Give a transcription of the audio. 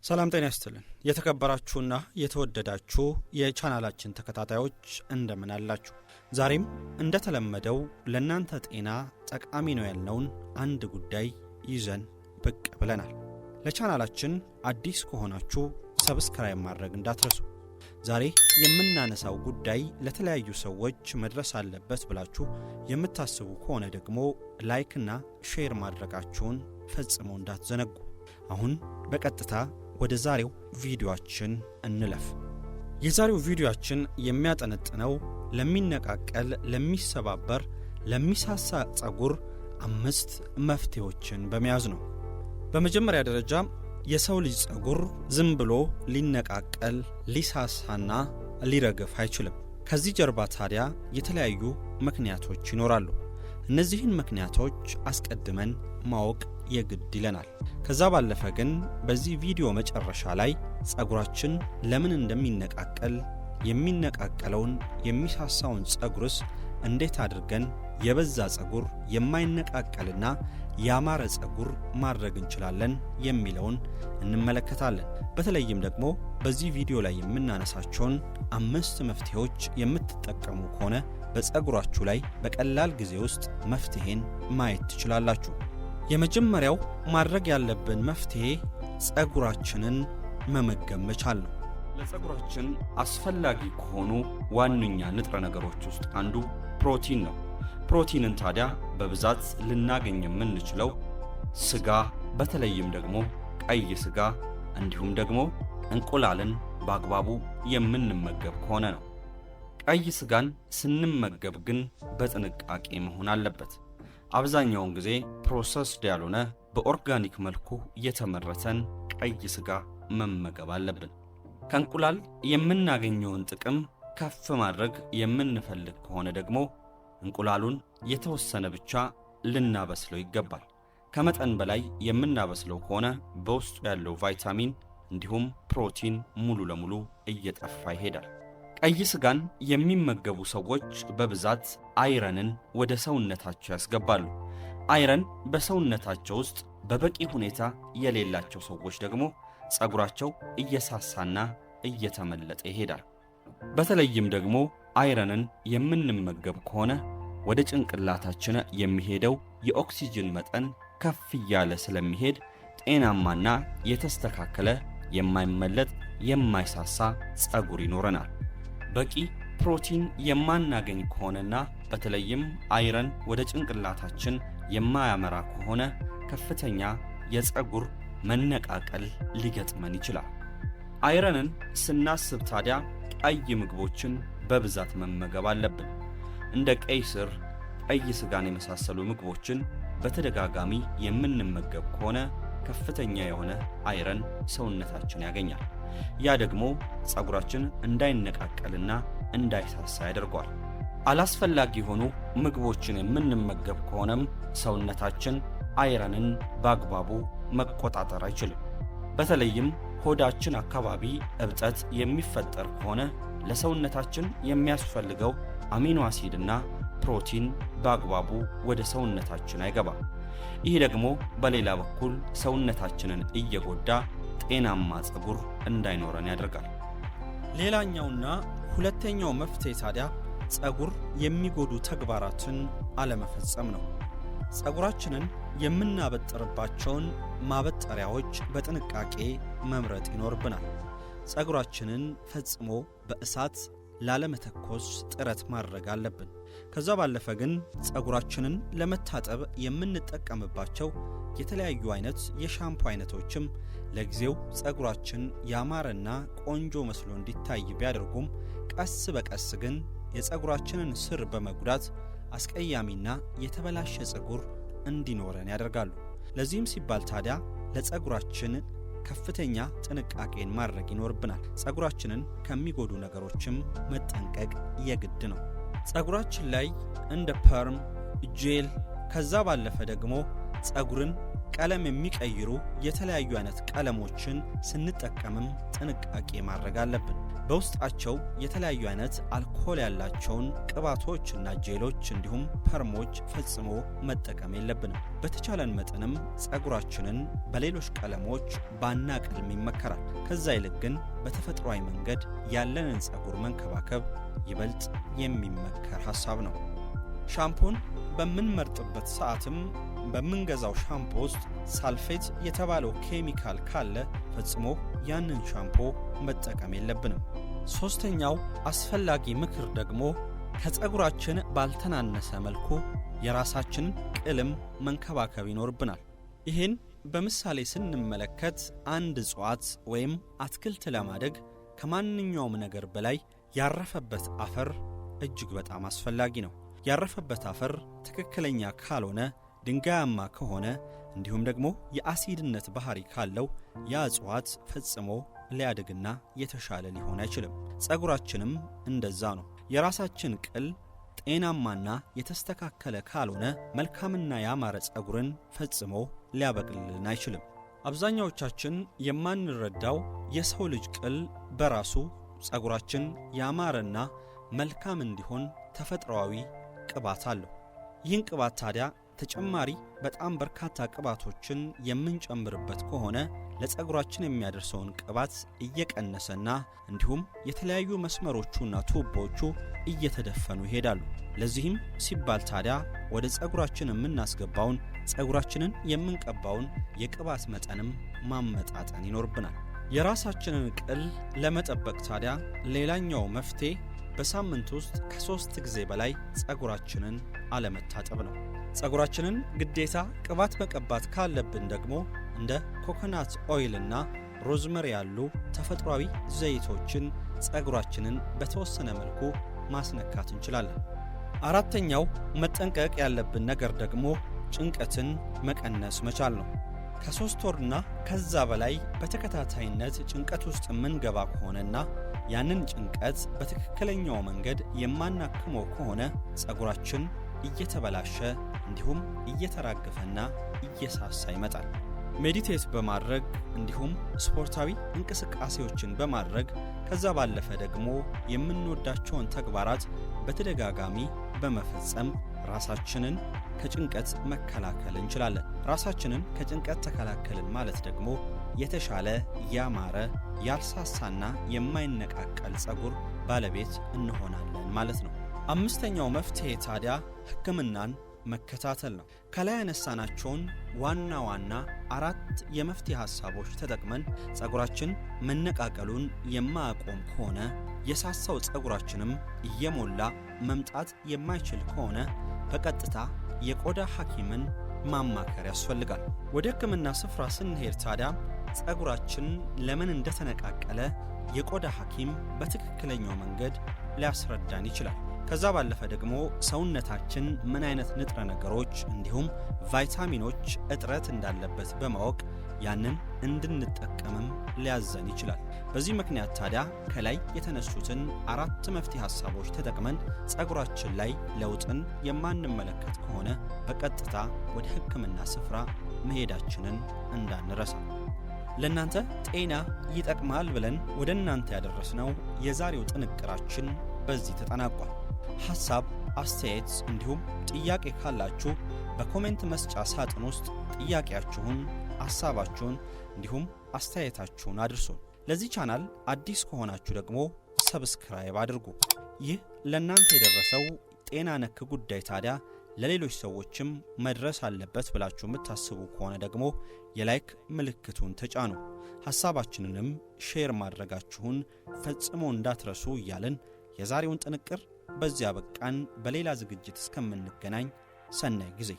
ሰላም ጤና ይስጥልን የተከበራችሁና የተወደዳችሁ የቻናላችን ተከታታዮች እንደምን አላችሁ? ዛሬም እንደተለመደው ለናንተ ጤና ጠቃሚ ነው ያልነውን አንድ ጉዳይ ይዘን ብቅ ብለናል። ለቻናላችን አዲስ ከሆናችሁ ሰብስክራይብ ማድረግ እንዳትረሱ። ዛሬ የምናነሳው ጉዳይ ለተለያዩ ሰዎች መድረስ አለበት ብላችሁ የምታስቡ ከሆነ ደግሞ ላይክ እና ሼር ማድረጋችሁን ፈጽሞ እንዳትዘነጉ። አሁን በቀጥታ ወደ ዛሬው ቪዲዮአችን እንለፍ። የዛሬው ቪዲዮአችን የሚያጠነጥነው ለሚነቃቀል፣ ለሚሰባበር፣ ለሚሳሳ ጸጉር 5 መፍትሄዎችን በመያዝ ነው። በመጀመሪያ ደረጃ የሰው ልጅ ጸጉር ዝም ብሎ ሊነቃቀል፣ ሊሳሳና ሊረግፍ አይችልም። ከዚህ ጀርባ ታዲያ የተለያዩ ምክንያቶች ይኖራሉ። እነዚህን ምክንያቶች አስቀድመን ማወቅ የግድ ይለናል። ከዛ ባለፈ ግን በዚህ ቪዲዮ መጨረሻ ላይ ጸጉራችን ለምን እንደሚነቃቀል፣ የሚነቃቀለውን የሚሳሳውን ጸጉርስ እንዴት አድርገን የበዛ ጸጉር የማይነቃቀልና ያማረ ጸጉር ማድረግ እንችላለን የሚለውን እንመለከታለን። በተለይም ደግሞ በዚህ ቪዲዮ ላይ የምናነሳቸውን 5 መፍትሄዎች የምትጠቀሙ ከሆነ በጸጉራችሁ ላይ በቀላል ጊዜ ውስጥ መፍትሄን ማየት ትችላላችሁ። የመጀመሪያው ማድረግ ያለብን መፍትሄ ጸጉራችንን መመገብ መቻል ነው። ለጸጉራችን አስፈላጊ ከሆኑ ዋነኛ ንጥረ ነገሮች ውስጥ አንዱ ፕሮቲን ነው። ፕሮቲንን ታዲያ በብዛት ልናገኝ የምንችለው ስጋ፣ በተለይም ደግሞ ቀይ ስጋ እንዲሁም ደግሞ እንቁላልን በአግባቡ የምንመገብ ከሆነ ነው። ቀይ ስጋን ስንመገብ ግን በጥንቃቄ መሆን አለበት። አብዛኛውን ጊዜ ፕሮሰስድ ያልሆነ በኦርጋኒክ መልኩ የተመረተን ቀይ ስጋ መመገብ አለብን። ከእንቁላል የምናገኘውን ጥቅም ከፍ ማድረግ የምንፈልግ ከሆነ ደግሞ እንቁላሉን የተወሰነ ብቻ ልናበስለው ይገባል። ከመጠን በላይ የምናበስለው ከሆነ በውስጡ ያለው ቫይታሚን እንዲሁም ፕሮቲን ሙሉ ለሙሉ እየጠፋ ይሄዳል። ቀይ ስጋን የሚመገቡ ሰዎች በብዛት አይረንን ወደ ሰውነታቸው ያስገባሉ። አይረን በሰውነታቸው ውስጥ በበቂ ሁኔታ የሌላቸው ሰዎች ደግሞ ጸጉራቸው እየሳሳና እየተመለጠ ይሄዳል። በተለይም ደግሞ አይረንን የምንመገብ ከሆነ ወደ ጭንቅላታችን የሚሄደው የኦክሲጅን መጠን ከፍ እያለ ስለሚሄድ ጤናማና የተስተካከለ የማይመለጥ የማይሳሳ ጸጉር ይኖረናል። በቂ ፕሮቲን የማናገኝ ከሆነና በተለይም አይረን ወደ ጭንቅላታችን የማያመራ ከሆነ ከፍተኛ የጸጉር መነቃቀል ሊገጥመን ይችላል። አይረንን ስናስብ ታዲያ ቀይ ምግቦችን በብዛት መመገብ አለብን። እንደ ቀይ ስር፣ ቀይ ስጋን የመሳሰሉ ምግቦችን በተደጋጋሚ የምንመገብ ከሆነ ከፍተኛ የሆነ አይረን ሰውነታችን ያገኛል። ያ ደግሞ ጸጉራችን እንዳይነቃቀልና እንዳይሳሳ ያደርገዋል። አላስፈላጊ የሆኑ ምግቦችን የምንመገብ ከሆነም ሰውነታችን አይረንን በአግባቡ መቆጣጠር አይችልም። በተለይም ሆዳችን አካባቢ እብጠት የሚፈጠር ከሆነ ለሰውነታችን የሚያስፈልገው አሚኖ አሲድና ፕሮቲን በአግባቡ ወደ ሰውነታችን አይገባም። ይህ ደግሞ በሌላ በኩል ሰውነታችንን እየጎዳ ጤናማ ጸጉር እንዳይኖረን ያደርጋል። ሌላኛውና ሁለተኛው መፍትሄ ታዲያ ጸጉር የሚጎዱ ተግባራትን አለመፈጸም ነው። ጸጉራችንን የምናበጥርባቸውን ማበጠሪያዎች በጥንቃቄ መምረጥ ይኖርብናል። ጸጉራችንን ፈጽሞ በእሳት ላለመተኮስ ጥረት ማድረግ አለብን። ከዛ ባለፈ ግን ጸጉራችንን ለመታጠብ የምንጠቀምባቸው የተለያዩ አይነት የሻምፖ አይነቶችም ለጊዜው ጸጉራችን ያማረና ቆንጆ መስሎ እንዲታይ ቢያደርጉም ቀስ በቀስ ግን የጸጉራችንን ስር በመጉዳት አስቀያሚና የተበላሸ ጸጉር እንዲኖረን ያደርጋሉ። ለዚህም ሲባል ታዲያ ለጸጉራችን ከፍተኛ ጥንቃቄን ማድረግ ይኖርብናል። ጸጉራችንን ከሚጎዱ ነገሮችም መጠንቀቅ የግድ ነው። ጸጉራችን ላይ እንደ ፐርም፣ ጄል ከዛ ባለፈ ደግሞ ጸጉርን ቀለም የሚቀይሩ የተለያዩ አይነት ቀለሞችን ስንጠቀምም ጥንቃቄ ማድረግ አለብን። በውስጣቸው የተለያዩ አይነት አልኮል ያላቸውን ቅባቶችና ጄሎች እንዲሁም ፐርሞች ፈጽሞ መጠቀም የለብንም። በተቻለን መጠንም ጸጉራችንን በሌሎች ቀለሞች ባናቀልም ይመከራል። ከዛ ይልቅ ግን በተፈጥሯዊ መንገድ ያለንን ጸጉር መንከባከብ ይበልጥ የሚመከር ሐሳብ ነው። ሻምፖን በምንመርጥበት ሰዓትም በምንገዛው ሻምፖ ውስጥ ሳልፌት የተባለው ኬሚካል ካለ ፈጽሞ ያንን ሻምፖ መጠቀም የለብንም። ሶስተኛው አስፈላጊ ምክር ደግሞ ከጸጉራችን ባልተናነሰ መልኩ የራሳችንን ቅልም መንከባከብ ይኖርብናል። ይህን በምሳሌ ስንመለከት አንድ እጽዋት ወይም አትክልት ለማደግ ከማንኛውም ነገር በላይ ያረፈበት አፈር እጅግ በጣም አስፈላጊ ነው። ያረፈበት አፈር ትክክለኛ ካልሆነ፣ ድንጋያማ ከሆነ እንዲሁም ደግሞ የአሲድነት ባህሪ ካለው ያ እጽዋት ፈጽሞ ሊያድግና የተሻለ ሊሆን አይችልም። ጸጉራችንም እንደዛ ነው። የራሳችን ቅል ጤናማና የተስተካከለ ካልሆነ መልካምና ያማረ ጸጉርን ፈጽሞ ሊያበቅልልን አይችልም። አብዛኛዎቻችን የማንረዳው የሰው ልጅ ቅል በራሱ ጸጉራችን ያማረና መልካም እንዲሆን ተፈጥሯዊ ቅባት አለው። ይህን ቅባት ታዲያ ተጨማሪ በጣም በርካታ ቅባቶችን የምንጨምርበት ከሆነ ለጸጉራችን የሚያደርሰውን ቅባት እየቀነሰና እንዲሁም የተለያዩ መስመሮቹና ቱቦቹ እየተደፈኑ ይሄዳሉ። ለዚህም ሲባል ታዲያ ወደ ጸጉራችን የምናስገባውን ጸጉራችንን የምንቀባውን የቅባት መጠንም ማመጣጠን ይኖርብናል። የራሳችንን ቅል ለመጠበቅ ታዲያ ሌላኛው መፍትሄ በሳምንት ውስጥ ከ3 ጊዜ በላይ ጸጉራችንን አለመታጠብ ነው። ጸጉራችንን ግዴታ ቅባት መቀባት ካለብን ደግሞ እንደ ኮኮናት ኦይልና ሮዝመሪ ያሉ ተፈጥሯዊ ዘይቶችን ጸጉራችንን በተወሰነ መልኩ ማስነካት እንችላለን። አራተኛው መጠንቀቅ ያለብን ነገር ደግሞ ጭንቀትን መቀነስ መቻል ነው። ከ3 ወርና ከዛ በላይ በተከታታይነት ጭንቀት ውስጥ የምንገባ ከሆነና ያንን ጭንቀት በትክክለኛው መንገድ የማናክመው ከሆነ ጸጉራችን እየተበላሸ እንዲሁም እየተራገፈና እየሳሳ ይመጣል። ሜዲቴት በማድረግ እንዲሁም ስፖርታዊ እንቅስቃሴዎችን በማድረግ ከዛ ባለፈ ደግሞ የምንወዳቸውን ተግባራት በተደጋጋሚ በመፈጸም ራሳችንን ከጭንቀት መከላከል እንችላለን። ራሳችንን ከጭንቀት ተከላከልን ማለት ደግሞ የተሻለ ያማረ ያልሳሳና የማይነቃቀል ጸጉር ባለቤት እንሆናለን ማለት ነው። አምስተኛው መፍትሄ ታዲያ ሕክምናን መከታተል ነው። ከላይ ያነሳናቸውን ዋና ዋና 4 የመፍትሄ ሐሳቦች ተጠቅመን ጸጉራችን መነቃቀሉን የማያቆም ከሆነ የሳሳው ጸጉራችንም እየሞላ መምጣት የማይችል ከሆነ በቀጥታ የቆዳ ሐኪምን ማማከር ያስፈልጋል። ወደ ሕክምና ስፍራ ስንሄድ ታዲያ ጸጉራችን ለምን እንደተነቃቀለ የቆዳ ሐኪም በትክክለኛው መንገድ ሊያስረዳን ይችላል። ከዛ ባለፈ ደግሞ ሰውነታችን ምን አይነት ንጥረ ነገሮች እንዲሁም ቫይታሚኖች እጥረት እንዳለበት በማወቅ ያንን እንድንጠቀምም ሊያዘን ይችላል። በዚህ ምክንያት ታዲያ ከላይ የተነሱትን 4 መፍትሄ ሐሳቦች ተጠቅመን ጸጉራችን ላይ ለውጥን የማንመለከት ከሆነ በቀጥታ ወደ ሕክምና ስፍራ መሄዳችንን እንዳንረሳ። ለእናንተ ጤና ይጠቅማል ብለን ወደ እናንተ ያደረስነው የዛሬው ጥንቅራችን በዚህ ተጠናቋል። ሐሳብ፣ አስተያየት እንዲሁም ጥያቄ ካላችሁ በኮሜንት መስጫ ሳጥን ውስጥ ጥያቄያችሁን፣ ሐሳባችሁን እንዲሁም አስተያየታችሁን አድርሱን። ለዚህ ቻናል አዲስ ከሆናችሁ ደግሞ ሰብስክራይብ አድርጉ። ይህ ለእናንተ የደረሰው ጤና ነክ ጉዳይ ታዲያ ለሌሎች ሰዎችም መድረስ አለበት ብላችሁ የምታስቡ ከሆነ ደግሞ የላይክ ምልክቱን ተጫኑ። ሐሳባችንንም ሼር ማድረጋችሁን ፈጽሞ እንዳትረሱ እያልን የዛሬውን ጥንቅር በዚያ በቃን። በሌላ ዝግጅት እስከምንገናኝ ሰናይ ጊዜ